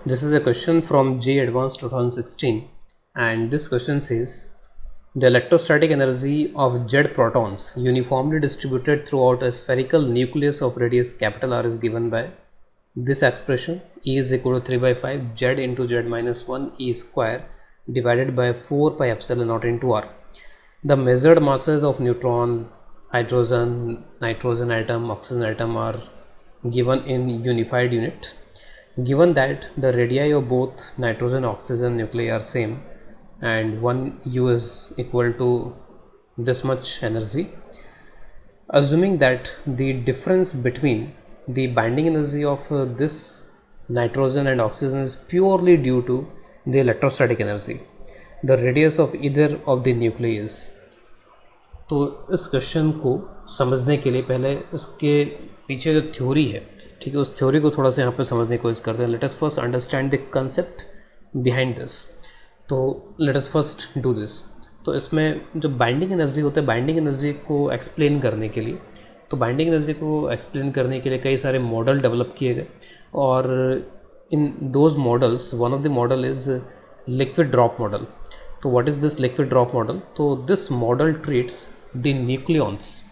This is a question from J Advanced 2016, and this question says the electrostatic energy of Z protons uniformly distributed throughout a spherical nucleus of radius capital R is given by this expression: E is equal to 3 by 5 Z into Z minus 1 E square divided by 4 pi epsilon naught into R. The measured masses of neutron, hydrogen, nitrogen atom, oxygen atom are given in unified unit. Given that the radii of both nitrogen and oxygen nuclei are same and one U is equal to this much energy, assuming that the difference between the binding energy of this nitrogen and oxygen is purely due to the electrostatic energy, the radius of either of the nuclei is. तो इस question को समझने के लिए पहले इसके पीछे जो थ्योरी है, ठीक है, उस थ्योरी को थोड़ा सा यहाँ पे समझने की कोशिश करते हैं. Let us first understand the concept behind this. तो let us first do this. तो इसमें जो बाइंडिंग एनर्जी होता है, बाइंडिंग एनर्जी को एक्सप्लेन करने के लिए, तो बाइंडिंग एनर्जी को एक्सप्लेन करने के लिए कई सारे मॉडल डेवलप किए गए, और in those models one of the model is liquid drop model. तो what is this liquid drop model? तो this model treats the nucleons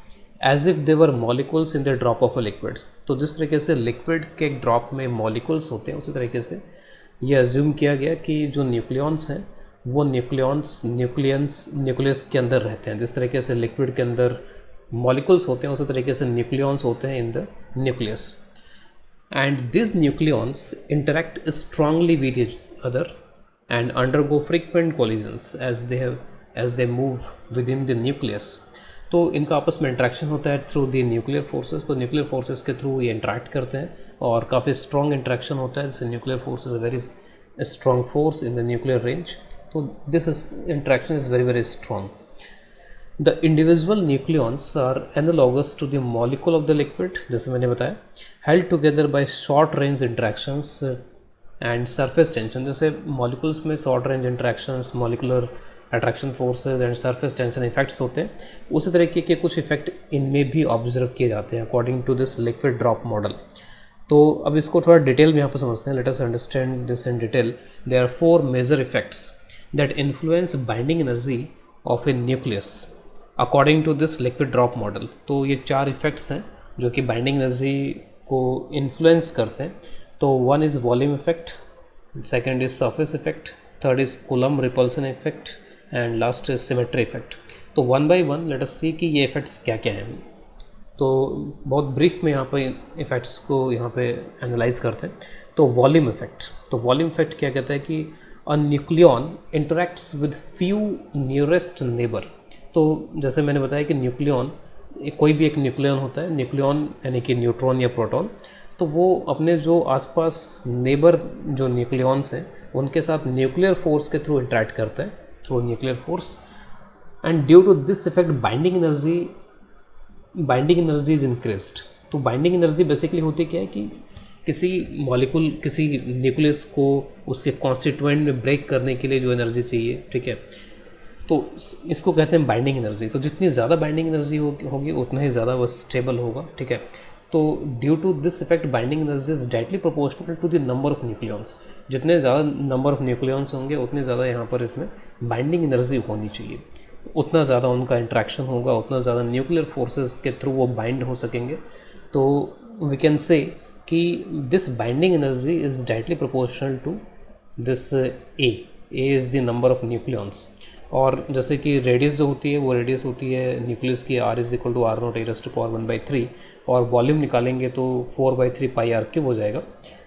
as if they were molecules in the drop of a liquid. तो जिस तरीके से liquid के drop में molecules होते हैं, उसी तरीके से ये अज्यूम किया गया कि जो न्यूक्लियॉन्स हैं वो न्यूक्लियस के अंदर रहते हैं. जिस तरीके से लिक्विड के अंदर मॉलिक्यूल्स होते हैं, उसी तरीके से न्यूक्लियॉन्स होते हैं in the nucleus. And this nucleons interact strongly with each other and undergo frequent collisions as they move within the nucleus. तो इनका आपस में इंट्रैक्शन होता है थ्रू द न्यूक्लियर फोर्सेस. तो न्यूक्लियर फोर्सेस के थ्रू ये इंटरेक्ट करते हैं और काफ़ी स्ट्रॉन्ग इंट्रैक्शन होता है. जैसे nuclear force is a very strong force in the nuclear range. तो this interaction is very very strong. The individual nucleons are analogous to the molecule of the liquid, जैसे मैंने बताया, held together by short range interactions and surface tension. जैसे molecules में short range interactions, molecular attraction forces and surface tension effects होते हैं, उसी तरीके के कुछ इफेक्ट इनमें भी ऑब्जर्व किए जाते हैं according to this liquid drop model. तो अब इसको थोड़ा डिटेल में यहाँ पर समझते हैं. Let us understand this in detail. There are 4 major effects that influence binding energy of a nucleus according to this liquid drop model. तो ये 4 इफेक्ट्स हैं जो कि बाइंडिंग एनर्जी को इन्फ्लुएंस करते हैं. तो one is volume effect, second is surface effect, third is coulomb repulsion effect and last is symmetry effect. तो one by one let us see कि ये इफेक्ट्स क्या क्या हैं. तो बहुत ब्रीफ में यहाँ पे इफेक्ट्स को यहाँ पे एनालाइज करते हैं. तो वॉल्यूम इफेक्ट, तो वॉल्यूम इफेक्ट क्या कहता है कि a nucleon interacts with few nearest neighbour. तो जैसे मैंने बताया कि न्यूक्लियॉन, कोई भी एक न्यूक्लियॉन होता है, न्यूक्लियॉन यानी कि न्यूट्रॉन या प्रोटॉन, तो वो अपने जो आसपास नेबर जो न्यूक्लियॉन्स हैं उनके साथ न्यूक्लियर फोर्स के थ्रू इंटरेक्ट करता है, through nuclear force. And due to this effect binding energy is increased. तो बाइंडिंग एनर्जी बेसिकली होती क्या है कि किसी मॉलिक्यूल, किसी न्यूक्लियस को उसके कॉन्स्टिट्यूएंट में ब्रेक करने के लिए जो एनर्जी चाहिए, ठीक है, तो इसको कहते हैं बाइंडिंग एनर्जी. तो जितनी ज़्यादा बाइंडिंग एनर्जी होगी उतना ही ज़्यादा वो स्टेबल होगा, ठीक है. तो due to this effect binding energy is directly proportional to the number of nucleons. जितने ज़्यादा नंबर ऑफ न्यूक्लियॉन्स होंगे उतने ज़्यादा यहाँ पर इसमें बाइंडिंग एनर्जी होनी चाहिए, उतना ज़्यादा उनका इंट्रैक्शन होगा, उतना ज़्यादा न्यूक्लियर फोर्सेस के थ्रू वो बाइंड हो सकेंगे. तो वी कैन से कि this binding energy is directly proportional to this A is the number of nucleons. और जैसे कि रेडियस जो होती है वो रेडियस होती है न्यूक्लियस की, R is equal to R naught A to power 1/3, और वॉल्यूम निकालेंगे तो 4/3 पाई R क्यूब हो जाएगा.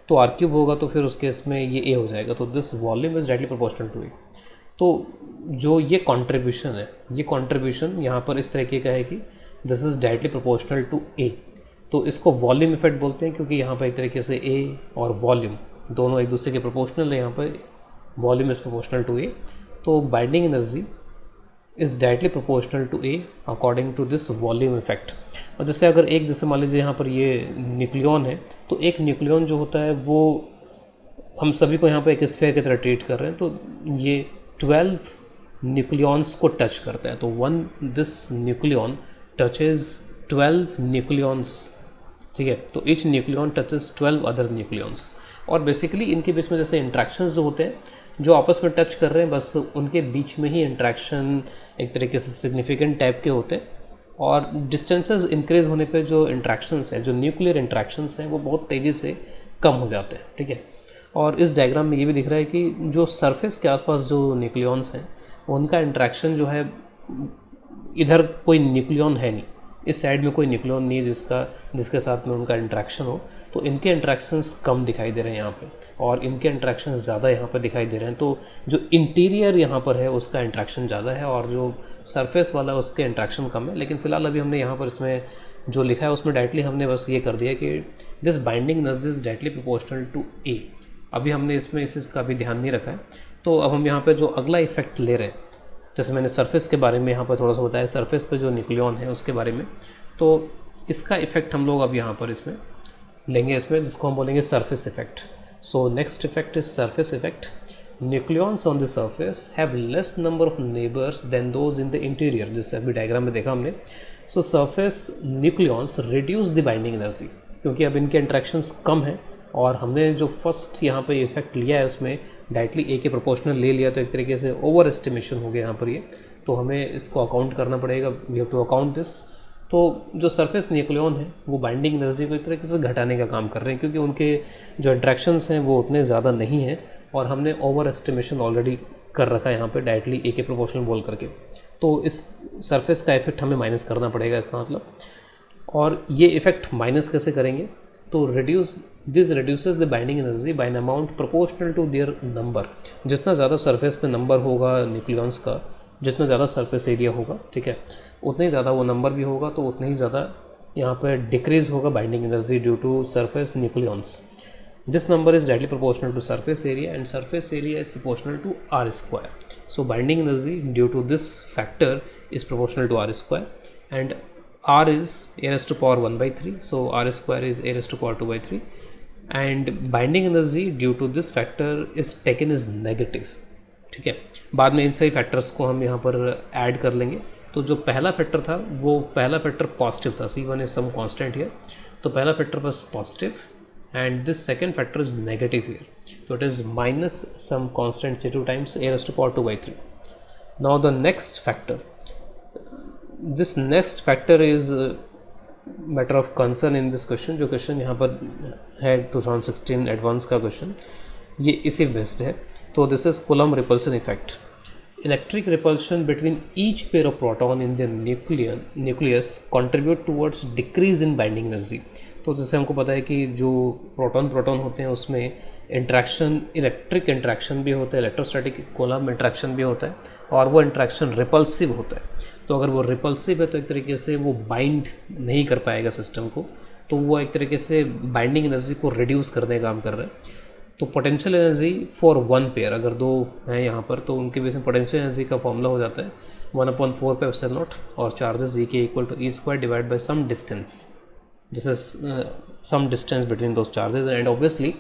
तो R क्यूब होगा तो फिर उस केस में ये A हो जाएगा. तो this volume is directly proportional to A. तो जो ये कॉन्ट्रीब्यूशन है, ये कॉन्ट्रीब्यूशन यहाँ पर इस तरीके का है कि this is directly proportional to A. तो इसको वॉल्यूम इफेक्ट बोलते हैं क्योंकि यहाँ पर एक तरीके से A और वॉल्यूम दोनों एक दूसरे के प्रोपोर्शनल है. यहाँ पर volume is proportional to A. तो binding energy is directly proportional to A according to this volume effect. और जैसे अगर एक, जैसे मान लीजिए यहाँ पर ये न्यूक्लियॉन है, तो एक न्यूक्लियॉन जो होता है वो हम सभी को यहाँ पर एक स्फीयर की तरह ट्रीट कर रहे हैं. तो ये 12 न्यूक्लियॉन्स को टच करता है. तो दिस न्यूक्लियॉन टचेज 12 न्यूक्लियॉन्स, ठीक है. तो each nucleon touches 12 other nucleons. और बेसिकली इनके बीच में जैसे इंट्रैक्शंस जो होते हैं, जो आपस में टच कर रहे हैं, बस उनके बीच में ही इंट्रैक्शन एक तरीके से सिग्निफिकेंट टाइप के होते हैं। और डिस्टेंसेस इंक्रीज होने पे जो इंट्रैक्शंस हैं, जो न्यूक्लियर इंट्रैक्शंस हैं, वो बहुत तेज़ी से कम हो जाते हैं, ठीक है। और इस डायग्राम में ये भी दिख रहा है कि जो सरफेस के आसपास जो न्यूक्लियॉन्स हैं, उनका इंट्रैक्शन जो है, इधर कोई न्यूक्लियॉन है नहीं, इस साइड में कोई न्यूक्लियॉन नहीं है जिसके साथ में उनका इंट्रैक्शन हो, तो इनके इंट्रैक्शंस कम दिखाई दे रहे हैं यहाँ पे, और इनके इंट्रैक्शंस ज़्यादा यहाँ पर दिखाई दे रहे हैं। तो जो इंटीरियर यहाँ पर है उसका इंट्रैक्शन ज़्यादा है, और जो सरफेस वाला उसके इंट्रैक्शन कम है। लेकिन फ़िलहाल अभी हमने यहाँ पर इसमें जो लिखा है उसमें डायरेक्टली हमने बस ये कर दिया कि this binding energy is directly proportional to A. अभी हमने इसमें इस चीज़ का भी ध्यान नहीं रखा है। तो अब हम यहाँ पर जो अगला इफेक्ट ले रहे हैं, जैसे मैंने सरफेस के बारे में यहाँ पर थोड़ा सा बताया, सरफेस पे जो न्यूक्लियॉन है उसके बारे में, तो इसका इफेक्ट हम लोग अब यहाँ पर इसमें लेंगे, इसमें जिसको हम बोलेंगे surface effect. So next effect is surface effect. Nucleons on the surface have less number of neighbours than those in the interior, जिससे अभी डायग्राम में देखा हमने। So surface nucleons reduce the binding energy, क्योंकि अब इनके इंट्रैक्शंस कम हैं, और हमने जो फर्स्ट यहाँ पे इफेक्ट लिया है उसमें डायरेक्टली ए के प्रोपोर्शनल ले लिया, तो एक तरीके से ओवर एस्टिमेशन हो गया यहाँ पर ये। तो हमें इसको अकाउंट करना पड़ेगा, we have to account this. तो जो सरफेस न्यूक्लियॉन है वो बाइंडिंग एनर्जी को एक तरीके से घटाने का काम कर रहे हैं, क्योंकि उनके जो इंट्रैक्शंस हैं वो उतने ज़्यादा नहीं हैं, और हमने ओवर एस्टिमेशन ऑलरेडी कर रखा है यहाँ पे डायरेक्टली ए के प्रोपोर्शनल बोल करके। तो इस सरफेस का इफेक्ट हमें माइनस करना पड़ेगा, इसका मतलब। और ये इफेक्ट माइनस कैसे करेंगे, तो this reduces the binding energy by an amount proportional to their number. जितना ज़्यादा सरफेस पे नंबर होगा न्यूक्लियॉन्स का, जितना ज़्यादा सरफेस एरिया होगा, ठीक है, उतना ही ज़्यादा वो नंबर भी होगा, तो उतना ही ज़्यादा यहाँ पर डिक्रीज होगा binding energy due to surface nucleons. This number is directly proportional to surface area, and surface area is proportional to R square. So binding energy due to this factor is proportional to R square, and r is a raised to power 1/3, so r square is a raised to power 2/3, and binding energy due to this factor is taken as negative, ठीक है। बाद में इन सही factors को हम यहाँ पर add कर लेंगे। तो जो पहला फैक्टर था वो पहला फैक्टर पॉजिटिव था, C1 is some constant here, तो पहला factor was positive, and this second factor is negative here, तो it is minus some constant C2 times a raised to power 2/3. Now the next factor, this next factor is matter of concern in this question. जो question यहाँ पर है 2016 advance का question, ये इसी based है। तो this is coulomb repulsion effect. Electric repulsion between each pair of proton in the nucleus contribute towards decrease in binding energy. तो जैसे हमको पता है कि जो प्रोटॉन होते हैं उसमें इंट्रैक्शन, इलेक्ट्रिक इंट्रैक्शन भी होता है, इलेक्ट्रोस्टैटिक कूलम्ब इंट्रैक्शन भी होता है, और वो इंट्रैक्शन रिपल्सिव होता है। तो अगर वो रिपल्सिव है तो एक तरीके से वो बाइंड नहीं कर पाएगा सिस्टम को, तो वो एक तरीके से बाइंडिंग एनर्जी को रिड्यूस करने का काम कर रहा है। तो potential energy for one pair, अगर दो हैं यहाँ पर, तो उनके बेस में पोटेंशियल एनर्जी का फॉर्मूला हो जाता है 1/4 पे एप्सिलॉन नॉट, और चार्जेस E के equal to E² divide by some distance, this is some distance between those charges. And obviously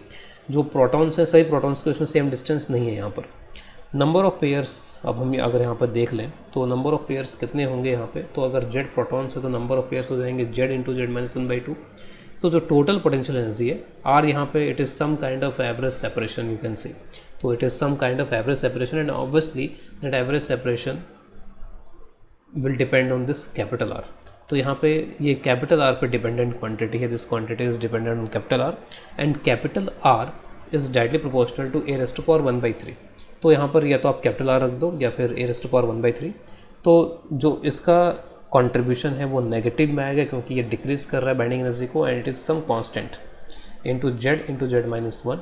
जो प्रोटॉन्स हैं, सही प्रोटॉन्स के उसमें सेम डिस्टेंस नहीं है यहाँ पर। नंबर ऑफ़ पेयर्स, अब हम अगर यहाँ पर देख लें तो नंबर ऑफ़ पेयर्स कितने होंगे यहाँ पे, तो अगर Z प्रोटॉन्स है तो नंबर ऑफ़ पेयर्स हो जाएंगे Z इंटू Z-1/2। तो जो टोटल पोटेंशियल एनर्जी है R यहाँ पे, it is some kind of average separation, you can see. तो it is some kind of average separation, and obviously that average separation will depend on this capital R। तो यहाँ पे ये capital R पे dependent quantity है, this quantity is dependent on capital R, and capital R is directly proportional to a raised to power 1/3। तो यहाँ पर या तो आप कैपिटल R रख दो या फिर a raised to power 1/3। तो जो इसका कंट्रीब्यूशन है वो नेगेटिव में आएगा, क्योंकि ये डिक्रीज कर रहा है बाइंडिंग एनर्जी को, and it is some constant into Z-1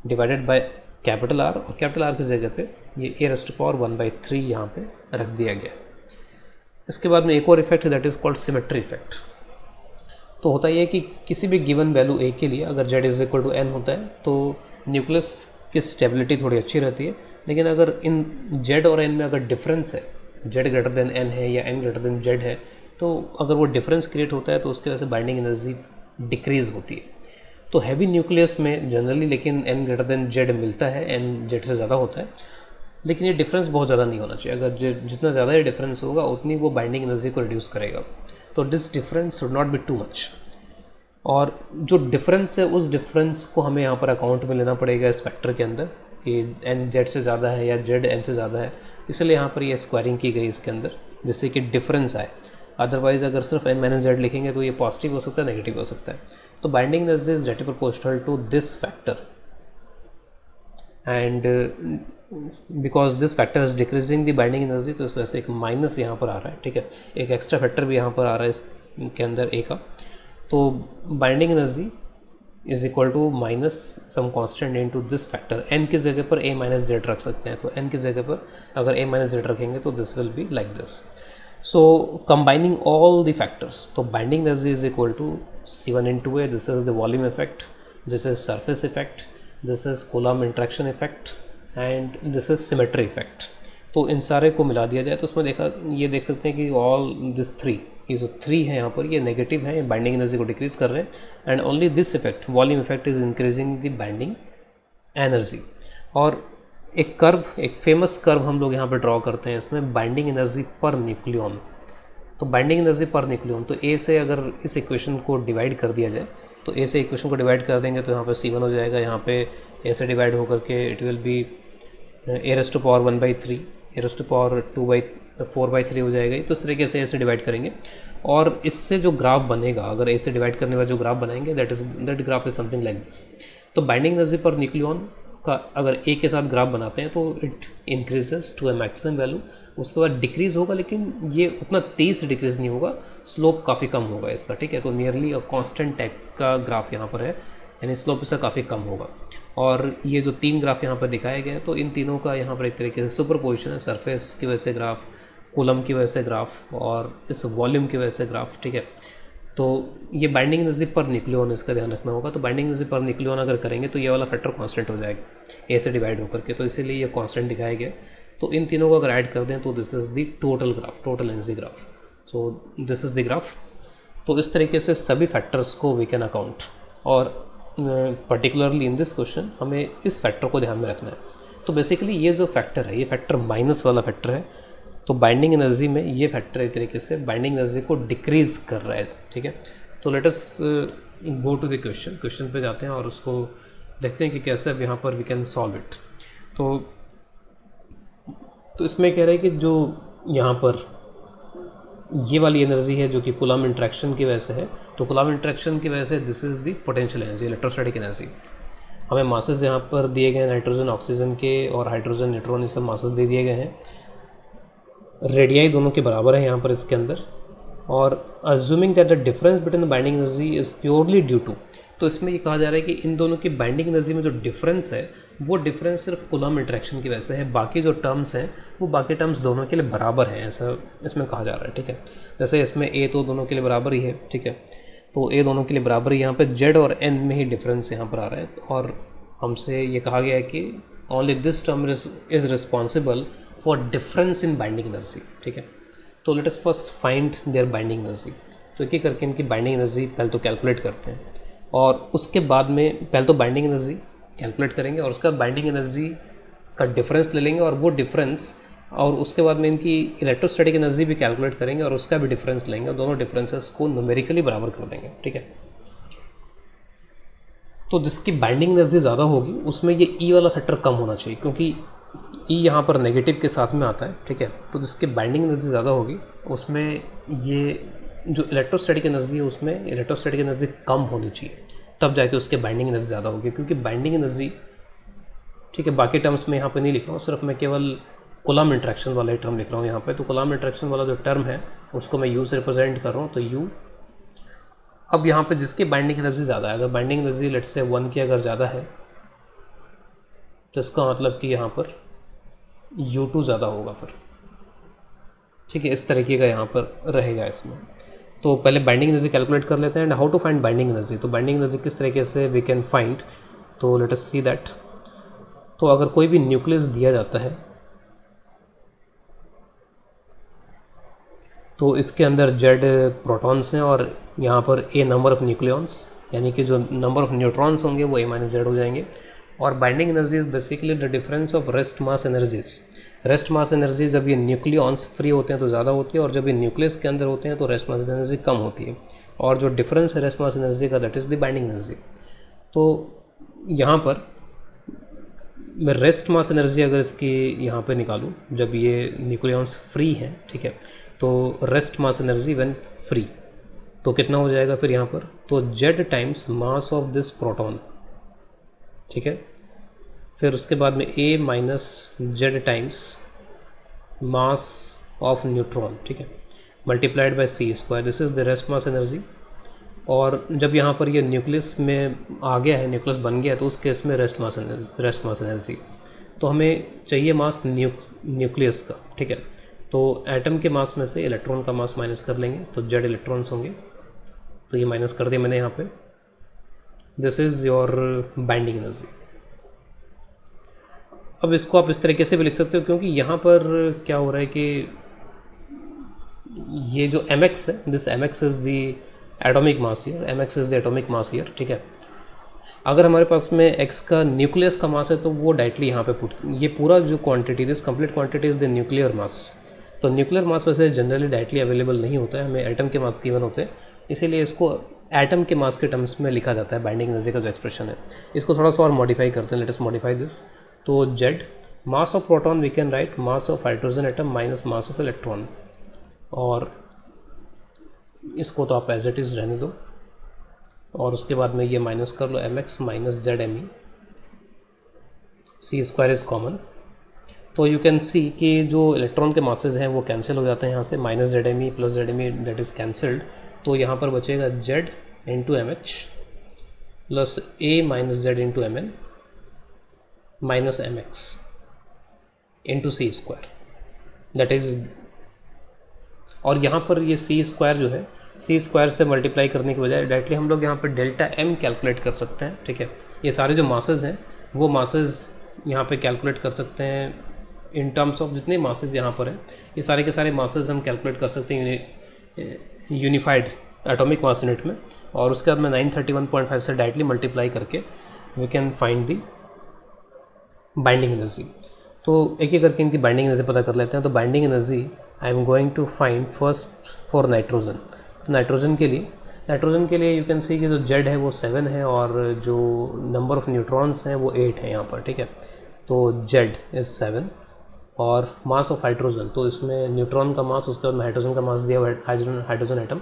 divided by capital R, और कैपिटल R की जगह पे ये a raised to power 1/3 यहाँ पे रख दिया गया। इसके बाद में एक और इफेक्ट है, that is called symmetry effect. तो होता ये है कि किसी भी गिवन वैल्यू A के लिए अगर Z is equal to n होता है तो न्यूक्लियस की स्टेबिलिटी थोड़ी अच्छी रहती है, लेकिन अगर इन Z और n में अगर डिफरेंस है, Z ग्रेटर देन n है या n ग्रेटर देन Z है, तो अगर वो डिफरेंस क्रिएट होता है तो उसकी वजह से बाइंडिंग एनर्जी डिक्रीज़ होती है। तो हैवी न्यूक्लियस में जनरली लेकिन n ग्रेटर देन Z मिलता है, n Z से ज़्यादा होता है, लेकिन ये डिफरेंस बहुत ज़्यादा नहीं होना चाहिए। अगर जितना ज़्यादा ये डिफरेंस होगा उतनी वो बाइंडिंग एनर्जी को रिड्यूस करेगा। तो this difference should not be too much. और जो डिफरेंस है उस डिफरेंस को हमें यहाँ पर अकाउंट में लेना पड़ेगा इस फैक्टर के अंदर कि एन जेड से ज़्यादा है या जेड एन से ज़्यादा है, इसलिए यहाँ पर ये स्क्वायरिंग की गई इसके अंदर जिससे कि डिफरेंस आए। अदरवाइज़ अगर सिर्फ एन माइनस जेड लिखेंगे तो ये पॉजिटिव हो सकता है, नेगेटिव हो सकता है। तो binding energy is directly proportional to this factor and because this factor is decreasing the binding energy, तो इस वजह से एक माइनस यहाँ पर आ रहा है, ठीक है। एक एक्स्ट्रा फैक्टर भी यहाँ पर आ रहा है इसके अंदर ए का। तो binding energy is equal to minus some constant into this factor. N किस जगह पर ए माइनस जेड रख सकते हैं, तो एन किस जगह पर अगर ए माइनस जेड रखेंगे तो this will be like this. So combining all the factors, तो binding energy is equal to C1 into A, this is the volume effect, this is surface effect, this is coulomb interaction effect and this is symmetry effect. तो इन सारे को मिला दिया जाए तो उसमें ये देख सकते हैं कि ऑल दिस थ्री, ये जो थ्री है यहाँ पर ये नेगेटिव है, ये बाइंडिंग एनर्जी को डिक्रीज कर रहे हैं and only this effect volume effect is increasing the binding energy. और एक कर्व, एक फेमस कर्व हम लोग यहाँ पर ड्रॉ करते हैं इसमें, बाइंडिंग एनर्जी पर न्यूक्लियन। तो बाइंडिंग एनर्जी पर न्यूक्लियन, तो ए से अगर इस इक्वेशन को डिवाइड कर दिया जाए तो ए से इक्वेशन को डिवाइड कर देंगे तो यहाँ पर C1 हो जाएगा, यहाँ पे ए से डिवाइड होकर के it will B A⁴ 1/3, A⁴ 4/3 हो जाएगा। तो इस तरीके से ए से डिवाइड करेंगे और इससे जो ग्राफ बनेगा, अगर ए से डिवाइड करने वाला जो ग्राफ बनाएंगे that graph is something like this. तो बाइंडिंग एनर्जी पर न्यूक्लियन का अगर ए के साथ ग्राफ बनाते हैं तो it increases to a maximum value, उसके बाद डिक्रीज़ होगा, लेकिन ये उतना तेज़ से डिक्रीज़ नहीं होगा, स्लोप काफ़ी कम होगा इसका, ठीक है। तो नियरली अ कांस्टेंट टाइप का ग्राफ यहाँ पर है, यानी स्लोप इसका काफ़ी कम होगा। और ये जो तीन ग्राफ यहाँ पर दिखाए गए हैं तो इन तीनों का यहाँ पर एक तरीके से सुपरपोजिशन है, सरफेस की वजह से ग्राफ, कूलम्ब की वजह से ग्राफ और इस वॉल्यूम की वजह से ग्राफ, ठीक है। तो ये बाइंडिंग एनर्जी पर न्यूक्लियन, इसका ध्यान रखना होगा। तो बाइंडिंग एनर्जी पर न्यूक्लियन अगर करेंगे तो ये वाला फैक्टर कांस्टेंट हो जाएगा ए से डिवाइड होकर के, तो इसीलिए ये कांस्टेंट दिखाया गया। तो इन तीनों को अगर ऐड कर दें तो this is the total graph, total energy graph. So this is the graph. तो इस तरीके से सभी फैक्टर्स को वी कैन अकाउंट, और पर्टिकुलरली इन दिस क्वेश्चन हमें इस फैक्टर को ध्यान में रखना है। तो बेसिकली ये जो फैक्टर है, ये फैक्टर माइनस वाला फैक्टर है, तो बाइंडिंग एनर्जी में ये फैक्टर एक तरीके से बाइंडिंग एनर्जी को डिक्रीज कर रहा है, ठीक है। तो let us go to the question पे जाते हैं और उसको देखते हैं कि कैसे अब यहाँ पर वी कैन सॉल्व इट। तो इसमें कह रहे हैं कि जो यहाँ पर ये वाली एनर्जी है जो कि कूलम्ब इंट्रैक्शन की वजह से है, तो कूलम्ब इंट्रैक्शन की वजह से this is the potential energy, electrostatic energy. हमें मासेस यहाँ पर दिए गए हैं नाइट्रोजन ऑक्सीजन के और हाइड्रोजन न्यूट्रॉन, ये सब मासेस दे दिए गए हैं। रेडियाई दोनों के बराबर है यहाँ पर इसके अंदर, और assuming that the difference between the binding energy is purely due to, तो इसमें ये कहा जा रहा है कि इन दोनों की बाइंडिंग एनर्जी में जो डिफरेंस है वो डिफरेंस सिर्फ कूलम्ब इंट्रैक्शन की वजह से है, बाकी जो टर्म्स हैं वो बाकी टर्म्स दोनों के लिए बराबर हैं, ऐसा इसमें कहा जा रहा है, ठीक है। जैसे इसमें ए तो दोनों के लिए बराबर ही है, ठीक है। तो ए दोनों के लिए बराबर ही, यहाँ पे जेड और एन में ही डिफरेंस यहाँ पर आ रहा है, और हमसे ये कहा गया है कि only this term is responsible for difference in binding energy, ठीक है। तो let us first find their binding energy. तो एक एक करके इनकी बाइंडिंग एनर्जी पहले तो कैलकुलेट करते हैं, और उसके बाद में पहले तो बाइंडिंग एनर्जी कैलकुलेट करेंगे और उसका बाइंडिंग एनर्जी का डिफरेंस ले लेंगे, और वो डिफरेंस, और उसके बाद में इनकी इलेक्ट्रोस्टैटिक एनर्जी भी कैलकुलेट करेंगे और उसका भी डिफरेंस लेंगे, और दोनों डिफरेंसेस को न्यूमेरिकली बराबर कर देंगे, ठीक है। तो जिसकी बाइंडिंग एनर्जी ज़्यादा होगी उसमें ये ई वाला फैक्टर कम होना चाहिए, क्योंकि ई यहाँ पर नेगेटिव के साथ में आता है, ठीक है। तो जिसकी बाइंडिंग एनर्जी ज़्यादा होगी उसमें ये जो इलेक्ट्रोस्टैटिक एनर्जी है उसमें इलेक्ट्रोस्टैटिक एनर्जी कम होनी चाहिए, तब जाके उसके बाइंडिंग एनर्जी ज़्यादा होगी। क्योंकि बाइंडिंग एनर्जी, ठीक है, बाकी टर्म्स में यहाँ पे नहीं लिख रहा हूँ, सिर्फ मैं केवल कूलम्ब इंट्रैक्शन वाला ही टर्म लिख रहा हूँ यहाँ पे। तो कूलम्ब इंट्रैक्शन वाला जो टर्म है उसको मैं यू से रिप्रेजेंट कर रहा हूँ, तो यू। अब यहाँ पे जिसकी बाइंडिंग एनर्जी ज़्यादा है, अगर बाइंडिंग एनर्जी लेट से 1 की अगर ज़्यादा है तो इसका मतलब कि यहाँ पर U2 ज़्यादा होगा फिर, ठीक है। इस तरीके का यहाँ पर रहेगा इसमें। तो पहले बाइंडिंग एनर्जी कैलकुलेट कर लेते हैं, and how to find binding energy. तो बाइंडिंग एनर्जी किस तरीके से वी कैन फाइंड, तो लेट अस सी दैट। तो अगर कोई भी न्यूक्लियस दिया जाता है तो इसके अंदर जेड प्रोटॉन्स हैं और यहाँ पर ए नंबर ऑफ़ न्यूक्लियॉन्स, यानी कि जो नंबर ऑफ़ न्यूट्रॉन्स होंगे वो A-Z हो जाएंगे। और binding energy is basically the difference of rest mass energies. Rest mass energy जब ये न्यूक्लियॉन्स फ्री होते हैं तो ज़्यादा होती है, और जब ये न्यूक्लियस के अंदर होते हैं तो रेस्ट मास एनर्जी कम होती है, और जो डिफरेंस है रेस्ट मास एनर्जी का that is the binding energy. तो यहाँ पर मैं रेस्ट मास एनर्जी अगर इसकी यहाँ पे निकालूँ जब ये न्यूक्लियॉन्स फ्री हैं, ठीक है, तो rest mass energy when free तो कितना हो जाएगा फिर यहाँ पर, तो Z times mass of this proton, ठीक है, फिर उसके बाद में A minus Z times mass of neutron, ठीक है, multiplied by C square, this is the rest mass energy. और जब यहाँ पर ये न्यूक्लियस में आ गया है, न्यूक्लियस बन गया है, तो उस केस में रेस्ट मास एनर्जी, तो हमें चाहिए मास न्यूक्लियस का, ठीक है, तो एटम के मास में से इलेक्ट्रॉन का मास माइनस कर लेंगे तो Z इलेक्ट्रॉन्स होंगे, तो ये माइनस कर दिया मैंने यहाँ पे। This is your binding energy. अब इसको आप इस तरीके से भी लिख सकते हो, क्योंकि यहाँ पर क्या हो रहा है कि ये जो mx है, this mx is the atomic mass year, mx is the atomic mass year, ठीक है। अगर हमारे पास में x का न्यूक्लियस का मास है तो वो डायरेक्टली यहाँ पे पुट, ये पूरा जो quantity, this complete quantity is the nuclear mass. तो न्यूक्लियर मास वैसे जनरली डायरेक्टली अवेलेबल नहीं होता है, हमें एटम के मास गिवन होते हैं, इसीलिए इसको एटम के मास के टर्म्स में लिखा जाता है बाइंडिंग एनर्जी का जो एक्सप्रेशन है। इसको थोड़ा सा और मॉडिफाई करते हैं, लेट अस मॉडिफाई दिस। तो Z mass of proton we can write mass of hydrogen atom minus mass of electron, और इसको तो आप एज इट इज़ रहने दो, और उसके बाद में ये माइनस कर लो mx minus ZMe, C square is common, तो यू कैन सी कि जो इलेक्ट्रॉन के मासेज हैं वो कैंसिल हो जाते हैं यहाँ से, minus ZMe plus ZMe that is cancelled, तो यहाँ पर बचेगा Z into MH plus A minus Z into Mn minus MX into C square that is, और यहाँ पर ये C स्क्वायर जो है, C स्क्वायर से मल्टीप्लाई करने के बजाय डायरेक्टली हम लोग यहाँ पर डेल्टा M कैलकुलेट कर सकते हैं, ठीक है। ये सारे जो मासेज हैं वो मासेज यहाँ पे कैलकुलेट कर सकते हैं इन टर्म्स ऑफ जितने मासेज यहाँ पर हैं, ये सारे के सारे मासेज हम कैलकुलेट कर सकते हैं यूनिफाइड एटॉमिक मास यूनिट में, और उसके बाद में 931.5 से डायरेक्टली मल्टीप्लाई करके we can find the binding energy. तो एक एक करके इनकी बाइंडिंग एनर्जी पता कर लेते हैं। तो binding energy I am going to find first for nitrogen. तो नाइट्रोजन के लिए यू कैन सी कि जो Z है वो 7 है, और जो नंबर ऑफ न्यूट्रॉन्स हैं वो 8 है यहाँ पर, ठीक है। तो Z इज़ 7, और मास ऑफ हाइड्रोजन, तो इसमें न्यूट्रॉन का मास, उसके बाद में हाइड्रोजन का मास दिया हुआ है, हाइड्रोजन एटम,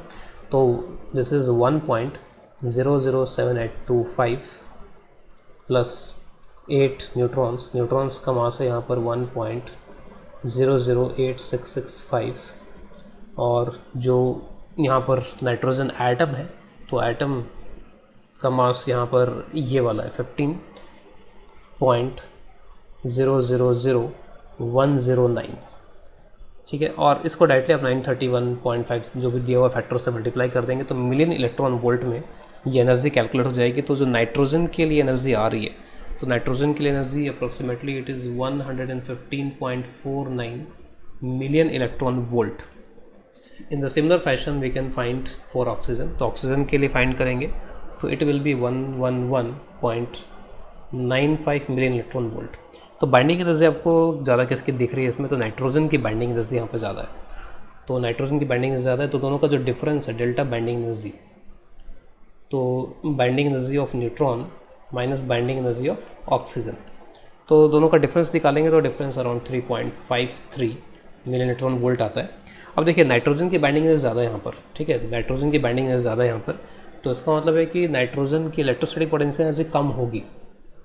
तो दिस इज़ 1.007825 प्लस 8 न्यूट्रॉन्स का मास है यहाँ पर 1.008665, और जो यहाँ पर नाइट्रोजन एटम है तो एटम का मास यहाँ पर ये वाला है 15.000109, ठीक है। और इसको डायरेक्टली आप 931.5 जो भी दिया हुआ फैक्टर से मल्टीप्लाई कर देंगे तो मिलियन इलेक्ट्रॉन वोल्ट में ये एनर्जी कैलकुलेट हो जाएगी। तो जो नाइट्रोजन के लिए एनर्जी आ रही है, तो नाइट्रोजन के लिए energy approximately it is 115.49 million electron volt. In the similar fashion we can find for oxygen. तो ऑक्सीजन के लिए फाइंड करेंगे तो it will be 111.95 million electron volt. तो बाइंडिंग एनर्जी आपको ज़्यादा किसकी दिख रही है इसमें, तो नाइट्रोजन की बाइंडिंग एनर्जी यहाँ पे ज़्यादा है। तो नाइट्रोजन की बाइंडिंग एनर्जी ज़्यादा है, तो दोनों का जो डिफरेंस है डेल्टा बाइंडिंग एनर्जी, तो binding energy of neutron minus binding energy of oxygen, तो दोनों का डिफरेंस निकालेंगे तो difference around 3.53 million electron volt आता है। अब देखिए नाइट्रोजन की बाइंडिंग एनर्जी ज़्यादा है यहाँ पर, ठीक है, नाइट्रोजन की बाइंडिंग एनर्जी ज़्यादा है यहाँ पर, तो इसका मतलब है कि नाइट्रोजन की इलेक्ट्रोस्टैटिक पोटेंशियल एनर्जी कम होगी।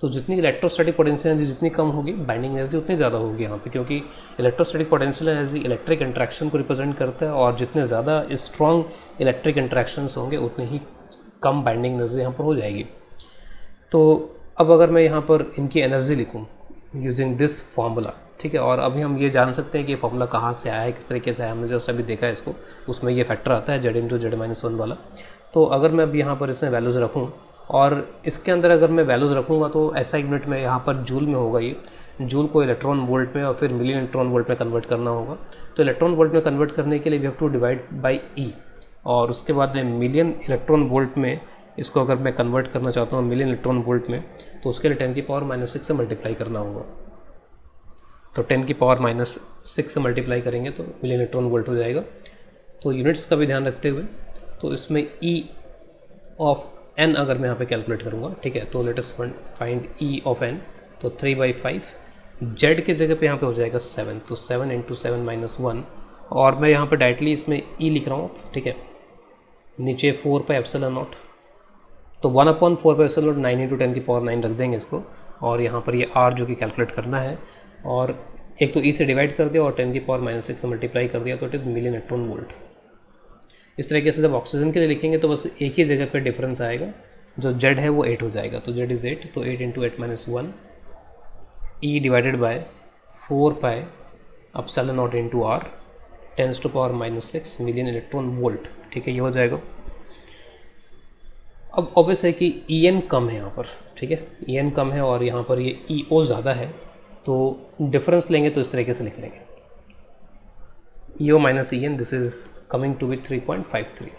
तो जितनी इलेक्ट्रोस्टैटिक पोटेंशियल एनर्जी जितनी कम होगी, बाइंडिंग एनर्जी उतनी ज़्यादा होगी यहाँ पे, क्योंकि electrostatic potential energy electric interaction को रिप्रेजेंट करता है, और जितने ज़्यादा स्ट्रॉन्ग इलेक्ट्रिक इंट्रैक्शंस होंगे उतने ही कम बाइंडिंग एनर्जी यहाँ पर हो जाएगी। तो अब अगर मैं यहाँ पर इनकी एनर्जी लिखूँ यूजिंग दिस फार्मूला, ठीक है, और अभी हम ये जान सकते हैं कि ये फार्मूला कहाँ से आया है, किस तरीके से आया, हमने जस्ट अभी देखा है इसको, उसमें ये फैक्टर आता है Z इंटू Z-1 वाला। तो अगर मैं अब यहाँ पर इसमें वैल्यूज़ रखूँ, और इसके अंदर अगर मैं वैल्यूज़ रखूँगा तो ऐसा यूनिट में यहाँ पर जूल में होगा, ये जूल को इलेक्ट्रॉन वोल्ट में और फिर मिलियन इलेक्ट्रॉन वोल्ट में कन्वर्ट करना होगा। तो इलेक्ट्रॉन वोल्ट में कन्वर्ट करने के लिए we have to divide by E, और उसके बाद में मिलियन इलेक्ट्रॉन वोल्ट में इसको अगर मैं कन्वर्ट करना चाहता हूँ मिलियन इलेक्ट्रॉन वोल्ट में, तो उसके लिए 10⁻⁻6 से मल्टीप्लाई करना होगा। तो 10⁻⁻6 से मल्टीप्लाई करेंगे तो मिलियन इलेक्ट्रॉन वोल्ट हो जाएगा। तो यूनिट्स का भी ध्यान रखते हुए, तो इसमें E ऑफ n अगर मैं यहाँ पे कैलकुलेट करूँगा, ठीक है, तो let us find E of n, तो 3/5 Z की जगह पे यहाँ पे हो जाएगा 7, तो 7 × 7 - 1, और मैं यहाँ पे डायरेक्टली इसमें E लिख रहा हूँ, ठीक है, नीचे 4πε0, तो 1/4πε0 9 × 10⁹ रख देंगे इसको, और यहाँ पर ये R जो कि कैलकुलेट करना है, और एक तो E से डिवाइड कर दिया और 10⁻⁻6 से मल्टीप्लाई कर दिया, तो it is million electron volt. इस तरीके से जब ऑक्सीजन के लिए लिखेंगे तो बस एक ही जगह पे डिफरेंस आएगा, जो Z है वो 8 हो जाएगा, तो Z इज़ 8, तो 8 × 8 - 1 E divided by 4πε0 × R 10⁻⁻6 million electron volt, ठीक है, ये हो जाएगा। अब ऑब्वियस है कि En कम है यहाँ पर, ठीक है, En कम है और यहाँ पर ये EO ज़्यादा है, तो डिफरेंस लेंगे तो इस तरीके से लिख लेंगे, EO - En, this is coming to with 3.53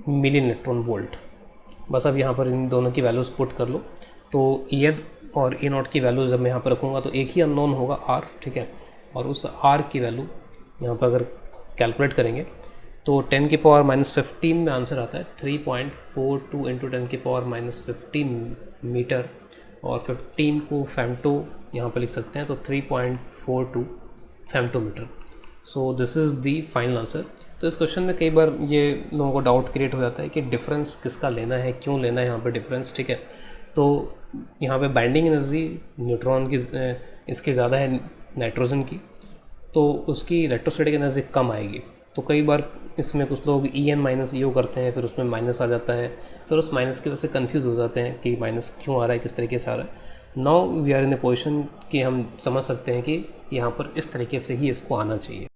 million electron volt. बस अब यहाँ पर इन दोनों की वैल्यूज़ पुट कर लो, तो En और E0 की वैल्यूज़ जब मैं यहाँ पर रखूँगा तो एक ही अननोन होगा R, ठीक है, और उस R की वैल्यू यहाँ पर अगर कैलकुलेट करेंगे तो 10⁻⁻15 में आंसर आता है 3.42 × 10⁻⁻15 मीटर, और 15 को फेम्टो यहाँ पर लिख सकते हैं, तो 3.42 femtometre. So this is the final answer. तो इस क्वेश्चन में कई बार ये लोगों को डाउट क्रिएट हो जाता है कि डिफरेंस किसका लेना है, क्यों लेना है यहाँ पर डिफरेंस, ठीक है। तो यहाँ पे बाइंडिंग एनर्जी न्यूट्रॉन की इसकी ज़्यादा है नाइट्रोजन की, तो उसकी इलेक्ट्रोस्टैटिक एनर्जी कम आएगी। तो कई बार इसमें कुछ लोग En - EO करते हैं, फिर उसमें माइनस आ जाता है, फिर उस माइनस की वजह से कंफ्यूज हो जाते हैं कि माइनस क्यों आ रहा है, किस तरीके से आ रहा है। Now we are in a position कि हम समझ सकते हैं कि यहाँ पर इस तरीके से ही इसको आना चाहिए।